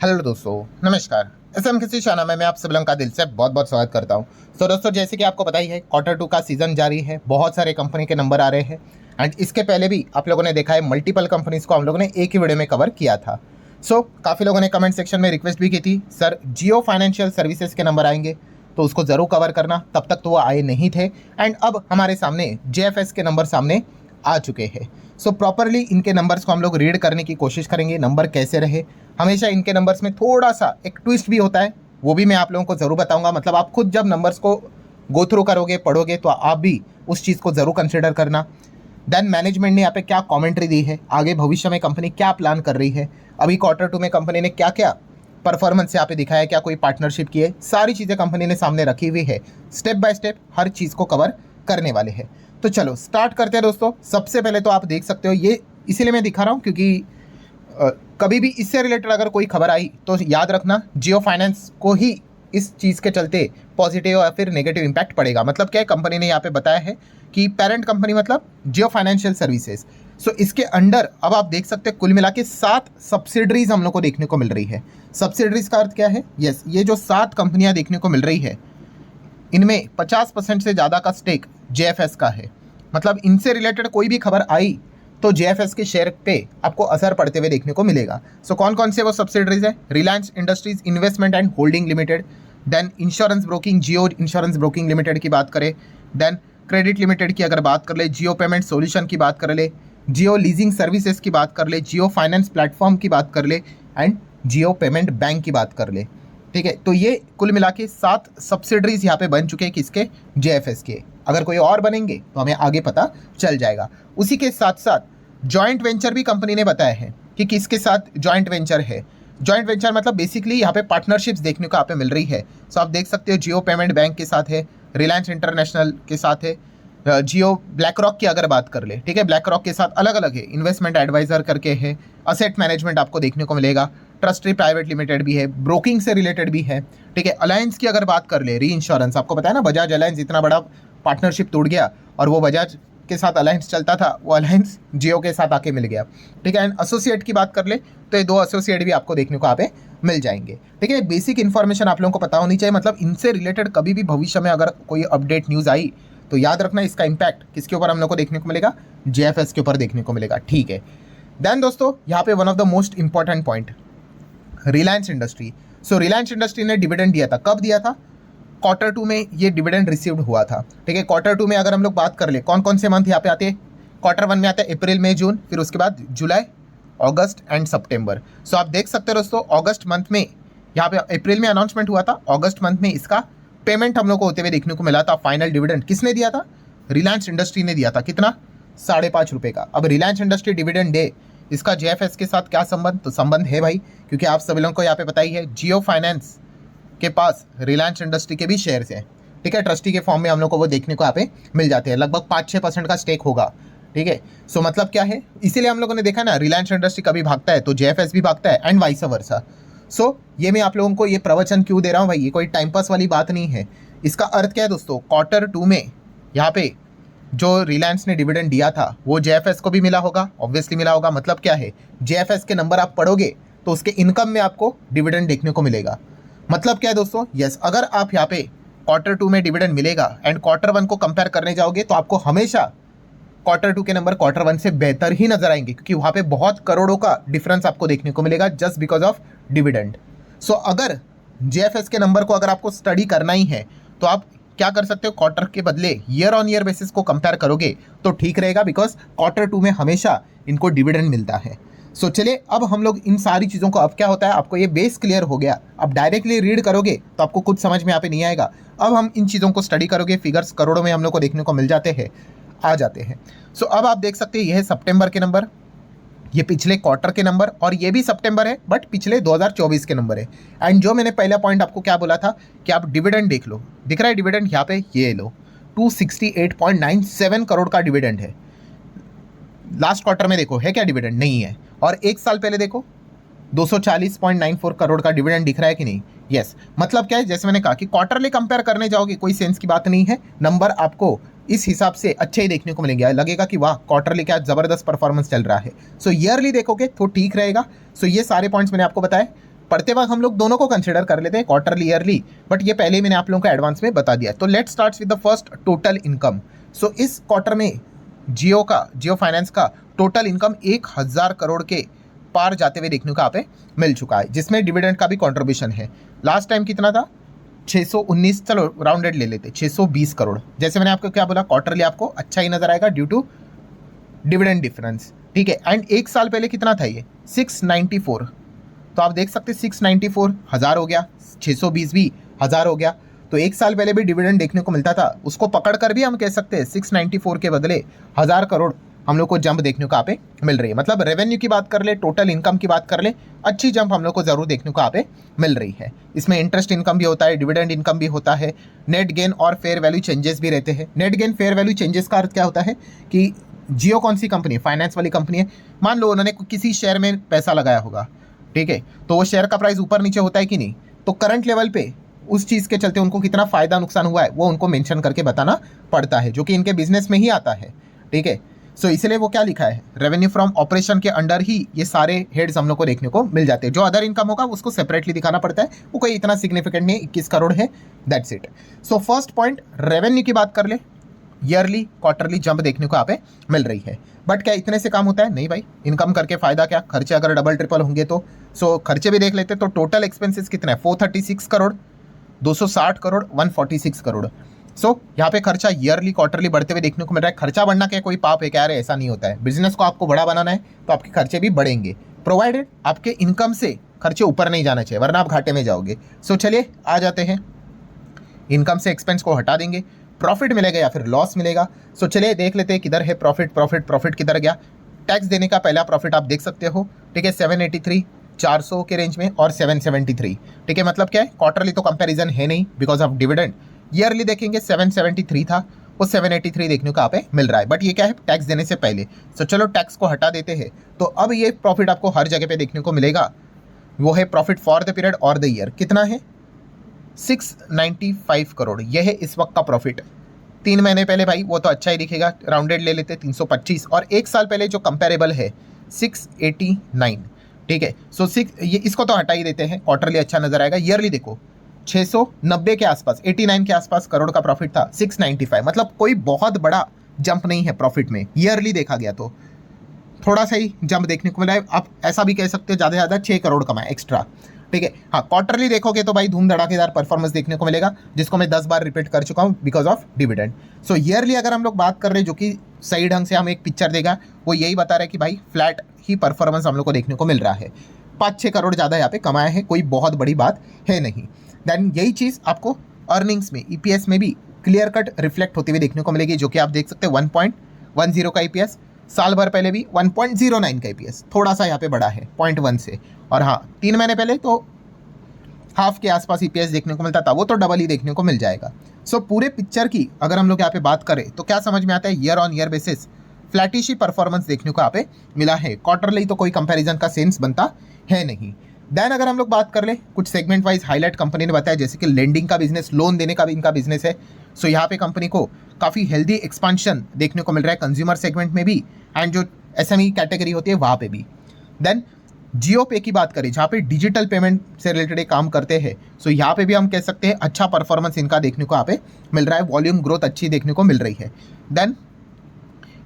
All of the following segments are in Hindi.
हेलो दोस्तों, नमस्कार। एसएम शाना में मैं आप सब लोगों का दिल से बहुत बहुत स्वागत करता हूं। तो दोस्तों, जैसे कि आपको पता ही है, क्वार्टर टू का सीजन जारी है, बहुत सारे कंपनी के नंबर आ रहे हैं। एंड इसके पहले भी आप लोगों ने देखा है, मल्टीपल कंपनीज को हम लोगों ने एक ही वीडियो में कवर किया था। काफ़ी लोगों ने कमेंट सेक्शन में रिक्वेस्ट भी की थी, सर जियो फाइनेंशियल सर्विसेज के नंबर आएंगे तो उसको ज़रूर कवर करना। तब तक तो वो आए नहीं थे, एंड अब हमारे सामने जेएफएस के नंबर सामने आ चुके हैं। प्रॉपरली इनके नंबर्स को हम लोग रीड करने की कोशिश करेंगे, नंबर कैसे रहे। हमेशा इनके नंबर्स में थोड़ा सा एक ट्विस्ट भी होता है, वो भी मैं आप लोगों को ज़रूर बताऊंगा। मतलब आप खुद जब नंबर्स को गो थ्रू करोगे, पढ़ोगे, तो आप भी उस चीज़ को ज़रूर कंसिडर करना। देन मैनेजमेंट ने यहाँ पे क्या कमेंट्री दी है, आगे भविष्य में कंपनी क्या प्लान कर रही है, अभी क्वार्टर टू में कंपनी ने क्या क्या परफॉर्मेंस यहाँ पे दिखाया, क्या कोई पार्टनरशिप की है, सारी चीज़ें कंपनी ने सामने रखी हुई है। स्टेप बाय स्टेप हर चीज़ को कवर करने वाले हैं। तो चलो स्टार्ट करते हैं दोस्तों। सबसे पहले तो आप देख सकते हो, ये इसीलिए मैं दिखा रहा हूँ क्योंकि कभी भी इससे रिलेटेड अगर कोई खबर आई तो याद रखना जियो फाइनेंस को ही इस चीज़ के चलते पॉजिटिव या फिर नेगेटिव इम्पैक्ट पड़ेगा। मतलब क्या है, कंपनी ने यहाँ पे बताया है कि पेरेंट कंपनी मतलब जियो फाइनेंशियल सर्विसेज। इसके अंडर अब आप देख सकते हैं कुल मिला के 7 सब्सिडरीज हम लोग को देखने को मिल रही है। सब्सिडरीज का अर्थ क्या है? यस, ये जो 7 कंपनियां देखने को मिल रही है, इनमें 50% से ज़्यादा का स्टेक जेएफएस का है। मतलब इनसे रिलेटेड कोई भी खबर आई तो जेएफएस के शेयर पे आपको असर पड़ते हुए देखने को मिलेगा। कौन कौन से वो सब्सिडरीज है? Reliance industries investment and holding limited, then insurance broking Jio insurance broking limited की बात करें, देन क्रेडिट लिमिटेड की अगर बात कर ले, जियो पेमेंट सोल्यूशन की बात कर ले, जियो लीजिंग सर्विसेज की बात कर ले, जियो फाइनेंस प्लेटफॉर्म की बात कर ले, एंड जियो पेमेंट बैंक की बात कर ले। ठीक है, तो ये कुल मिला के 7 सब्सिडरीज यहाँ पे बन चुके हैं किसके? जेएफएस के। अगर कोई और बनेंगे तो हमें आगे पता चल जाएगा। उसी के साथ साथ जॉइंट वेंचर भी कंपनी ने बताया है कि किसके साथ जॉइंट वेंचर है। जॉइंट वेंचर मतलब बेसिकली यहाँ पे पार्टनरशिप्स देखने को यहाँ पे मिल रही है। आप देख सकते हो, जियो पेमेंट बैंक के साथ है, रिलायंस इंटरनेशनल के साथ है, जियो ब्लैक रॉक की अगर बात कर ले, ठीक है, ब्लैक रॉक के साथ अलग अलग है, इन्वेस्टमेंट एडवाइजर करके है, असेट मैनेजमेंट आपको देखने को मिलेगा, ट्रस्टी प्राइवेट लिमिटेड भी है, ब्रोकिंग से रिलेटेड भी है। ठीक है, अलायंस की अगर बात कर ले, री इंश्योरेंस, आपको पता है ना, बजाज अलायंस इतना बड़ा पार्टनरशिप तोड़ गया और वो बजाज के साथ अलायंस चलता था, वो अलायंस जियो के साथ आके मिल गया। ठीक है, एंड एसोसिएट की बात कर ले तो ये 2 एसोसिएट भी आपको देखने को यहाँ पे मिल जाएंगे। ठीक है, बेसिक इन्फॉर्मेशन आप लोगों को पता होनी चाहिए। मतलब इनसे रिलेटेड कभी भी भविष्य में अगर कोई अपडेट न्यूज़ आई तो याद रखना इसका इम्पैक्ट किसके ऊपर हम लोग को देखने को मिलेगा? जेएफएस के ऊपर देखने को मिलेगा। ठीक है, देन दोस्तों यहाँ पे one of the most important point, Reliance industry. Reliance industry ने डिविडेंड दिया था। कब दिया था? क्वार्टर टू में ये डिविडेंड रिसीव्ड हुआ था। ठीक है, क्वार्टर टू में अगर हम लोग बात कर ले, कौन कौन से मंथ यहाँ पे आते हैं? क्वार्टर वन में आते हैं अप्रैल मई जून, फिर उसके बाद जुलाई अगस्त एंड सितंबर। आप देख सकते हो दोस्तों, अगस्त मंथ में यहाँ पे अप्रैल में अनाउंसमेंट हुआ था, अगस्त मंथ में इसका पेमेंट हम लोग को होते हुए देखने को मिला था। फाइनल डिविडेंड किसने दिया था? रिलायंस इंडस्ट्री ने दिया था। कितना? 5.5 रुपये का। अब रिलायंस इंडस्ट्री डिविडेंड दे, इसका जेएफएस के साथ क्या संबंध? तो संबंध है भाई, क्योंकि आप सभी लोगों को यहाँ पे पता ही है, जियो फाइनेंस के पास रिलायंस इंडस्ट्री के भी शेयर्स हैं। ठीक है, ट्रस्टी के फॉर्म में हम लोग को वो देखने को यहाँ पे मिल जाते हैं। लगभग 5-6% का स्टेक होगा। ठीक है, मतलब क्या है, इसीलिए हम लोगों ने देखा ना, रिलायंस इंडस्ट्री कभी भागता है तो जेएफएस भी भागता है, एंड वाइस वर्सा। ये मैं आप लोगों को ये प्रवचन क्यों दे रहा हूँ भाई? ये कोई टाइम पास वाली बात नहीं है। इसका अर्थ क्या है दोस्तों? क्वार्टर टू में यहाँ पे जो रिलायंस ने डिविडेंड दिया था वो जेएफएस को भी मिला होगा, ऑब्वियसली मिला होगा। मतलब क्या है, जेएफएस के नंबर आप पढ़ोगे तो उसके इनकम में आपको डिविडेंड देखने को मिलेगा। मतलब क्या है दोस्तों? यस, अगर आप यहाँ पे क्वार्टर टू में डिविडेंड मिलेगा एंड क्वार्टर वन को कंपेयर करने जाओगे तो आपको हमेशा क्वार्टर टू के नंबर क्वार्टर वन से बेहतर ही नजर आएंगे, क्योंकि वहाँ पे बहुत करोड़ों का डिफरेंस आपको देखने को मिलेगा जस्ट बिकॉज ऑफ डिविडेंड। अगर जेएफएस के नंबर को अगर आपको स्टडी करना ही है तो आप क्या कर सकते हो? क्वार्टर के बदले ईयर ऑन ईयर बेसिस को कंपेयर करोगे तो ठीक रहेगा, बिकॉज क्वार्टर टू में हमेशा इनको डिविडेंड मिलता है। चलिए अब हम लोग इन सारी चीज़ों को, अब क्या होता है, आपको ये बेस क्लियर हो गया। अब डायरेक्टली रीड करोगे तो आपको कुछ समझ में यहाँ पे नहीं आएगा। अब हम इन चीज़ों को स्टडी करोगे, फिगर्स करोड़ों में हम लोग को देखने को मिल जाते हैं, आ जाते हैं। अब आप देख सकते हैं, ये है सितंबर के नंबर, ये पिछले क्वार्टर के नंबर, और ये भी सितंबर है बट पिछले 2024 के नंबर है। एंड जो मैंने पहला पॉइंट आपको क्या बोला था कि आप डिविडेंड देख लो, दिख रहा है डिविडेंड यहाँ पे, ये लो 268.97 करोड़ का डिविडेंड है। लास्ट क्वार्टर में देखो है क्या डिविडेंड? नहीं है। और एक साल पहले देखो 240.94 करोड़ का डिविडेंड दिख रहा है कि नहीं? यस। मतलब क्या है, जैसे मैंने कहा कि क्वार्टरली कंपेयर करने जाओगे कोई सेंस की बात नहीं है, नंबर आपको इस हिसाब से अच्छे ही देखने को मिलेंगे। लगेगा कि वाह, क्वार्टरली क्या ज़बरदस्त परफॉर्मेंस चल रहा है। ईयरली देखोगे तो ठीक रहेगा। ये सारे पॉइंट्स मैंने आपको बताए। पढ़ते वक्त हम लोग दोनों को कंसिडर कर लेते हैं, क्वार्टरली ईयरली, बट ये पहले ही मैंने आप लोगों को एडवांस में बता दिया। तो let's start with the first total income. So इस क्वार्टर में जियो फाइनेंस का टोटल इनकम 1000 करोड़ के पार जाते हुए देखने को यहाँ पे मिल चुका है, जिसमें डिविडेंड का भी कंट्रीब्यूशन है। लास्ट टाइम कितना था? 619, चलो राउंडेड ले लेते, 620 करोड़। जैसे मैंने आपको क्या बोला, क्वार्टरली आपको अच्छा ही नजर आएगा ड्यू टू डिविडेंड डिफरेंस, ठीक है। एंड एक साल पहले कितना था ये? 694। तो आप देख सकते 694 1000 हो गया, 620 भी 1000 हो गया। तो एक साल पहले भी डिविडेंड देखने को मिलता था, उसको पकड़ कर भी हम कह सकते हैं 694 के बदले 1000 करोड़ हम लोग को जंप देखने को यहाँ पे मिल रही है। मतलब रेवेन्यू की बात कर ले, टोटल इनकम की बात कर ले, अच्छी जंप हम लोग को जरूर देखने को यहाँ पे मिल रही है। इसमें इंटरेस्ट इनकम भी होता है, डिविडेंड इनकम भी होता है, नेट गेन और फेयर वैल्यू चेंजेस भी रहते हैं। Net gain fair value changes का अर्थ क्या होता है कि जियो कौन सी कंपनी है? फाइनेंस वाली कंपनी है। मान लो उन्होंने किसी शेयर में पैसा लगाया होगा, ठीक है, तो वो शेयर का प्राइस ऊपर नीचे होता है कि नहीं, तो करंट लेवल पे उस चीज़ के चलते उनको कितना फायदा नुकसान हुआ है वो उनको मेंशन करके बताना पड़ता है, जो कि इनके बिजनेस में ही आता है, ठीक है। सो इसलिए वो क्या लिखा है, रेवेन्यू फ्रॉम ऑपरेशन के अंडर ही ये सारे हेड्स हम लोग को देखने को मिल जाते हैं। जो अदर इनकम होगा उसको सेपरेटली दिखाना पड़ता है, वो कोई इतना सिग्निफिकेंट नहीं, 21 करोड़ है, that's it. So first point, revenue की बात कर ले, ईयरली क्वार्टरली जंप देखने को यहाँ पे मिल रही है। बट क्या इतने से काम होता है? नहीं भाई, इनकम करके फायदा क्या, खर्चे अगर डबल ट्रिपल होंगे तो। सो खर्चे भी देख लेते, तो टोटल एक्सपेंसेस कितना है? 436 करोड़, 260 करोड़, 146 करोड़। सो यहाँ पे खर्चा ईयरली क्वार्टरली बढ़ते हुए देखने को मिल रहा है। खर्चा बढ़ना क्या कोई पाप है क्या? अरे ऐसा नहीं होता है। बिजनेस को आपको बड़ा बनाना है तो आपके खर्चे भी बढ़ेंगे, प्रोवाइडेड आपके इनकम से खर्चे ऊपर नहीं जाना चाहिए, वरना आप घाटे में जाओगे। सो चलिए आ जाते हैं, इनकम से एक्सपेंस को हटा देंगे, प्रॉफिट मिलेगा या फिर लॉस मिलेगा। सो चलिए देख लेते हैं किधर है प्रॉफिट। प्रॉफिट किधर गया? टैक्स देने का पहला प्रॉफिट आप देख सकते हो, ठीक है, 783, 400 के रेंज में, और 773, ठीक है। मतलब क्या है, क्वार्टरली तो कंपैरिजन है नहीं बिकॉज ऑफ डिविडेंड। ईयरली देखेंगे 773 था, वो 783 देखने को यहाँ पे मिल रहा है, बट ये क्या है, टैक्स देने से पहले। सो चलो टैक्स को हटा देते हैं, तो अब ये प्रॉफिट आपको हर जगह पे देखने को मिलेगा। वो है प्रॉफिट फॉर द पीरियड और द ईयर, कितना है? 695 करोड़, यह है इस वक्त का प्रॉफिट। 3 महीने पहले भाई वो तो अच्छा ही दिखेगा, राउंडेड ले लेते 325, और एक साल पहले जो कंपेरेबल है 689, ठीक है। सो ये इसको तो हटा ही देते हैं, क्वार्टरली अच्छा नजर आएगा। ईयरली देखो 690 के आसपास, 89 के आसपास करोड़ का प्रॉफिट था, 695, मतलब कोई बहुत बड़ा जंप नहीं है प्रॉफिट में। ईयरली देखा गया तो थोड़ा सा ही जंप देखने को मिला है। आप ऐसा भी कह सकते हो ज़्यादा से ज़्यादा 6 करोड़ कमाए एक्स्ट्रा, ठीक है। हाँ, क्वार्टरली देखोगे तो भाई धूम धड़ाकेदार परफॉर्मेंस देखने को मिलेगा, जिसको मैं 10 बार रिपीट कर चुका हूँ because of dividend. So yearly अगर हम लोग बात कर रहे हैं, जो कि सही ढंग से हमें एक पिक्चर देगा, वो यही बता रहा है कि भाई फ्लैट ही परफॉर्मेंस हम लोग को देखने को मिल रहा है। 5-6 करोड़ ज़्यादा यहाँ पे कमाया है, कोई बहुत बड़ी बात है नहीं। देन यही चीज़ आपको अर्निंग्स में, ईपीएस में भी क्लियर कट रिफ्लेक्ट होती हुई देखने को मिलेगी, जो कि आप देख सकते हैं 1.10 का ईपीएस, साल भर पहले भी 1.09 का ईपीएस, थोड़ा सा यहाँ पे बड़ा है 0.1 से। और हाँ, 3 महीने पहले तो हाफ के आसपास ईपीएस देखने को मिलता था, वो तो डबल ही देखने को मिल जाएगा। सो पूरे पिक्चर की अगर हम लोग यहाँ पे बात करें तो क्या समझ में आता है, year on year basis flattish he performance देखने को यहाँ पे मिला है। क्वार्टरली तो कोई कंपैरिजन का सेंस बनता है नहीं। देन अगर हम लोग बात कर ले, कुछ सेगमेंट वाइज हाईलाइट कंपनी ने बताया, जैसे कि लेंडिंग का बिजनेस, लोन देने का भी इनका बिजनेस है। सो यहाँ पे कंपनी को काफ़ी हेल्दी एक्सपांशन देखने को मिल रहा है कंज्यूमर सेगमेंट में भी, एंड जो एसएमई कैटेगरी होती है वहाँ पे भी। देन जियो पे की बात करें, जहाँ पे डिजिटल पेमेंट से रिलेटेड काम करते हैं, सो यहाँ पे भी हम कह सकते हैं अच्छा परफॉर्मेंस इनका देखने को यहाँ पे मिल रहा है, वॉल्यूम ग्रोथ अच्छी देखने को मिल रही है। Then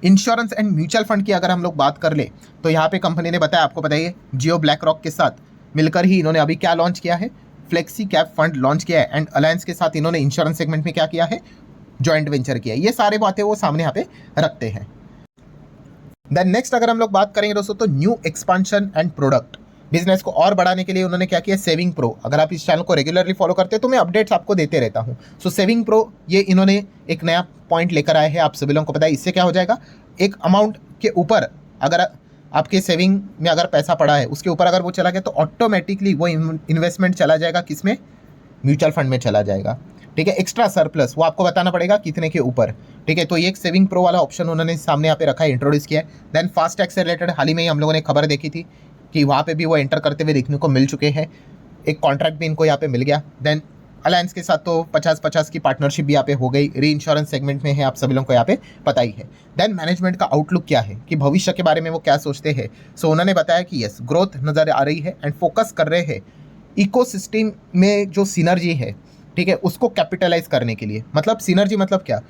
insurance and mutual fund की अगर हम लोग बात कर ले, तो यहाँ पे कंपनी ने बताया, आपको बताइए, जियो ब्लैक रॉक के साथ मिलकर ही इन्होंने अभी क्या लॉन्च किया है, फ्लेक्सी कैप फंड लॉन्च किया है, एंड अलायंस के साथ इन्होंने इंश्योरेंस सेगमेंट में क्या किया है, जॉइंट वेंचर किया है। ये सारे बातें वो सामने यहाँ पे रखते हैं। देन नेक्स्ट अगर हम लोग बात करेंगे दोस्तों, तो new expansion and product, business को और बढ़ाने के लिए उन्होंने क्या किया, सेविंग प्रो। अगर आप इस चैनल को रेगुलरली फॉलो करते हैं तो मैं अपडेट्स आपको देते रहता हूँ। सो सेविंग प्रो, ये इन्होंने एक नया पॉइंट लेकर आए हैं, आप सभी लोगों को पता है। इससे क्या हो जाएगा, एक अमाउंट के ऊपर अगर आपके सेविंग में अगर पैसा पड़ा है, उसके ऊपर अगर वो चला गया तो ऑटोमेटिकली वो इन्वेस्टमेंट चला जाएगा किसमें, म्यूचुअल फंड में चला जाएगा, ठीक है। एक्स्ट्रा सरप्लस वो आपको बताना पड़ेगा कितने के ऊपर, ठीक है। तो ये एक सेविंग प्रो वाला ऑप्शन उन्होंने सामने यहाँ पे रखा है, इंट्रोड्यूस किया है। देन फास्ट टैग से रिलेटेड हाल ही में ही हम लोगों ने खबर देखी थी कि वहाँ पे भी वो एंटर करते हुए देखने को मिल चुके हैं, एक कॉन्ट्रैक्ट भी इनको यहाँ पे मिल गया। देन अलायंस के साथ तो 50-50 की पार्टनरशिप भी यहाँ पे हो गई, री इंश्योरेंस सेगमेंट में है, आप सभी लोगों को यहाँ पे पता ही है। देन मैनेजमेंट का आउटलुक क्या है, कि भविष्य के बारे में वो क्या सोचते हैं। सो उन्होंने बताया कि यस, ग्रोथ नज़र आ रही है एंड फोकस कर रहे हैं इकोसिस्टम में जो सिनर्जी है, ठीक है, उसको कैपिटलाइज करने के लिए। मतलब सिनर्जी मतलब क्या,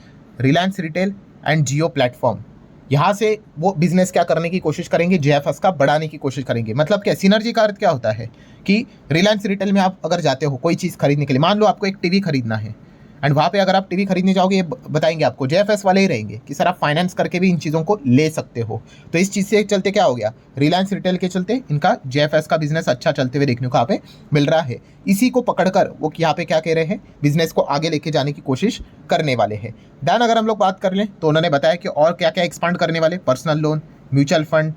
Reliance retail and Jio platform, यहाँ से वो बिजनेस क्या करने की कोशिश करेंगे, जेएफएस का बढ़ाने की कोशिश करेंगे। मतलब क्या, सिनर्जी का अर्थ क्या होता है कि रिलायंस रिटेल में आप अगर जाते हो कोई चीज़ खरीदने के लिए, मान लो आपको एक टीवी खरीदना है, एंड वहाँ पे अगर आप टीवी खरीदने जाओगे, ये बताएंगे आपको, जेएफएस वाले ही रहेंगे कि सर आप फाइनेंस करके भी इन चीज़ों को ले सकते हो। तो इस चीज़ से चलते क्या हो गया, रिलायंस रिटेल के चलते इनका जेएफएस का बिजनेस अच्छा चलते हुए देखने को यहाँ पे मिल रहा है। इसी को पकड़कर वो यहाँ पे क्या कह रहे हैं, बिजनेस को आगे लेके जाने की कोशिश करने वाले हैं। देन अगर हम लोग बात कर लें तो उन्होंने बताया कि और क्या क्या एक्सपांड करने वाले, personal loan, mutual fund,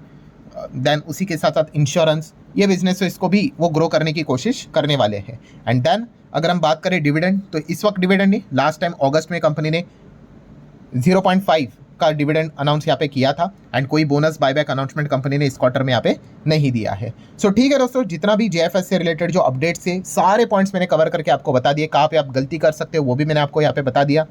then उसी के साथ साथ इंश्योरेंस, ये बिजनेस है, इसको भी वो ग्रो करने की कोशिश करने वाले हैं। एंड देन अगर हम बात करें डिविडेंड, तो इस वक्त डिविडेंड नहीं, लास्ट टाइम अगस्त में कंपनी ने 0.5 का डिविडेंड अनाउंस यहाँ पे किया था, एंड कोई बोनस बायबैक अनाउंसमेंट कंपनी ने इस क्वार्टर में यहाँ पे नहीं दिया है। सो ठीक है दोस्तों, जितना भी जेएफएस से रिलेटेड जो अपडेट्स है, सारे पॉइंट्स मैंने कवर करके आपको बता दिए। कहाँ पे आप गलती कर सकते हो वो भी मैंने आपको यहाँ पे बता दिया।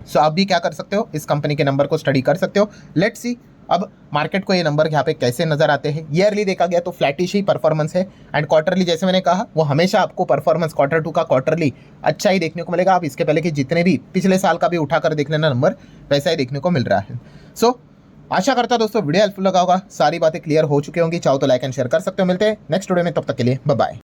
सो आप भी क्या कर सकते हो, इस कंपनी के नंबर को स्टडी कर सकते हो। लेट्स सी अब मार्केट को ये नंबर यहाँ पे कैसे नजर आते हैं। ईयरली देखा गया तो फ्लैटिश ही परफॉर्मेंस है, एंड क्वार्टरली जैसे मैंने कहा वो हमेशा आपको परफॉर्मेंस Q2 का क्वार्टरली अच्छा ही देखने को मिलेगा। आप इसके पहले के जितने भी पिछले साल का भी उठाकर देख लेना नंबर, वैसा ही देखने को मिल रहा है। सो आशा करता दोस्तों वीडियो हेल्पफुल लगा होगा, सारी बातें क्लियर हो चुकी होंगी। चाहो तो लाइक एंड शेयर कर सकते हो। मिलते हैं नेक्स्ट वीडियो में, तब तक के लिए बाय बाय।